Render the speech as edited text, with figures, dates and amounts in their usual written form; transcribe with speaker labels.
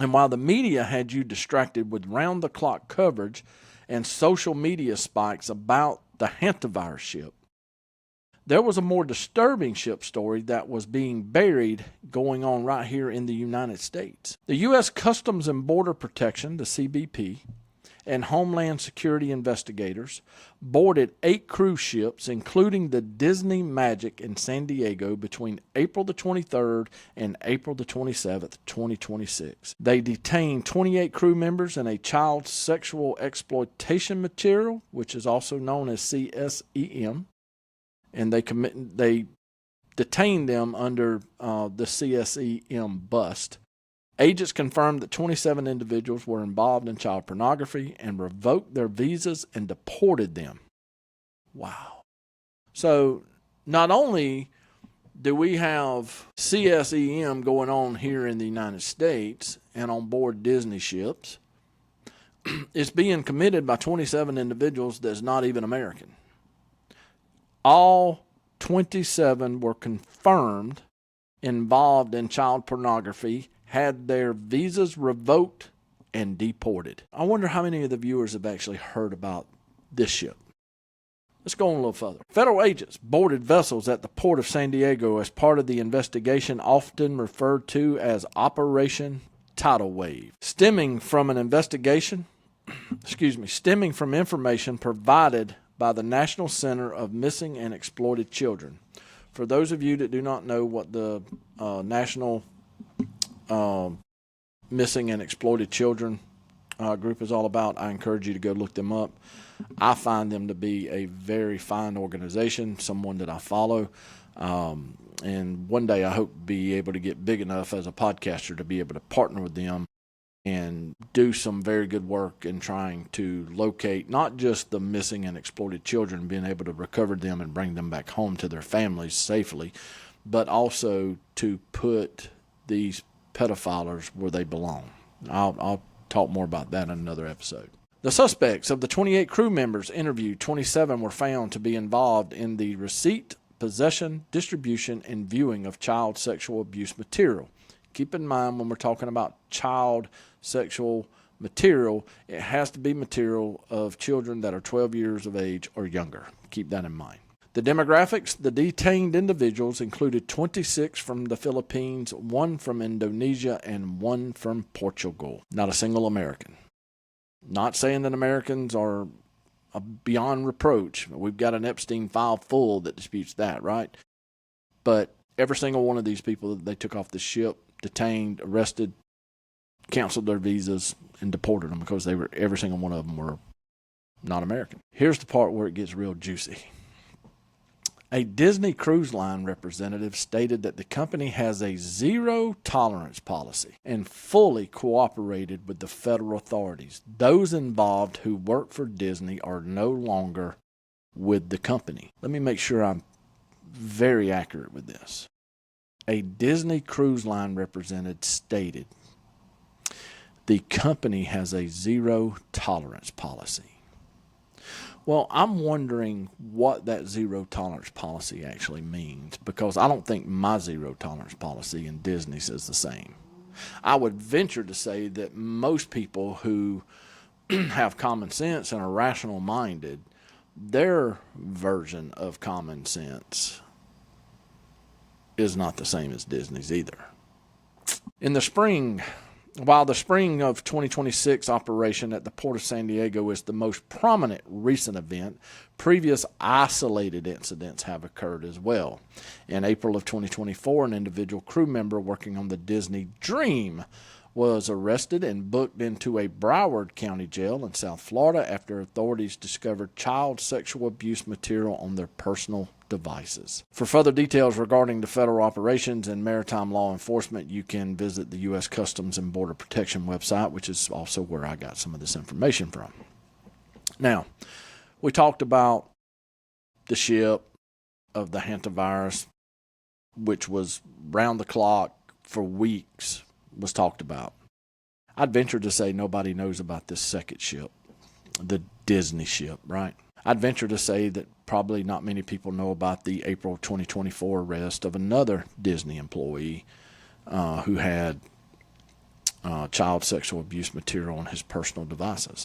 Speaker 1: And while the media had you distracted with round-the-clock coverage and social media spikes about the hantavirus ship, there was a more disturbing ship story that was being buried going on right here in the United States. The U.S. Customs and Border Protection, the CBP, and Homeland Security investigators boarded 8 cruise ships, including the Disney Magic in San Diego, between April the 23rd and April the 27th, 2026. They detained 28 crew members in a child sexual exploitation material, which is also known as CSEM, and they detained them under the CSEM bust. Agents confirmed that 27 individuals were involved in child pornography and revoked their visas and deported them. Wow. So not only do we have CSEM going on here in the United States and on board Disney ships, it's being committed by 27 individuals that's not even American. All 27 were confirmed involved in child pornography, had their visas revoked, and deported. I wonder how many of the viewers have actually heard about this ship. Let's go on a little further. Federal agents boarded vessels at the port of San Diego as part of the investigation often referred to as Operation Tidal Wave, stemming from information provided by the National Center of Missing and Exploited Children. For those of you that do not know what the National Missing and Exploited Children group is all about, I encourage you to go look them up. I find them to be a very fine organization, someone that I follow. And one day I hope to be able to get big enough as a podcaster to be able to partner with them and do some very good work in trying to locate not just the missing and exploited children, being able to recover them and bring them back home to their families safely, but also to put these pedophiles where they belong. I'll talk more about that in another episode. The suspects of the 28 crew members interviewed, 27 were found to be involved in the receipt, possession, distribution, and viewing of child sexual abuse material. Keep in mind, when we're talking about child sexual material, it has to be material of children that are 12 years of age or younger. Keep that in mind. The demographics, the detained individuals included 26 from the Philippines, 1 from Indonesia, and 1 from Portugal. Not a single American. Not saying that Americans are beyond reproach. We've got an Epstein file full that disputes that, right? But every single one of these people that they took off the ship, detained, arrested, canceled their visas, and deported them because every single one of them were not American. Here's the part where it gets real juicy. A Disney Cruise Line representative stated that the company has a zero-tolerance policy and fully cooperated with the federal authorities. Those involved who work for Disney are no longer with the company. Let me make sure I'm very accurate with this. A Disney Cruise Line representative stated the company has a zero-tolerance policy. Well, I'm wondering what that zero-tolerance policy actually means, because I don't think my zero-tolerance policy in Disney says the same. I would venture to say that most people who have common sense and are rational-minded, their version of common sense is not the same as Disney's either. While the spring of 2026 operation at the Port of San Diego is the most prominent recent event, previous isolated incidents have occurred as well. In April of 2024, an individual crew member working on the Disney Dream was arrested and booked into a Broward County jail in South Florida after authorities discovered child sexual abuse material on their personal devices. For further details regarding the federal operations and maritime law enforcement, you can visit the U.S. Customs and Border Protection website, which is also where I got some of this information from. Now, we talked about the ship of the hantavirus, which was round the clock for weeks, was talked about. I'd venture to say nobody knows about this second ship, the Disney ship, right? I'd venture to say that probably not many people know about the April 2024 arrest of another Disney employee who had child sexual abuse material on his personal devices.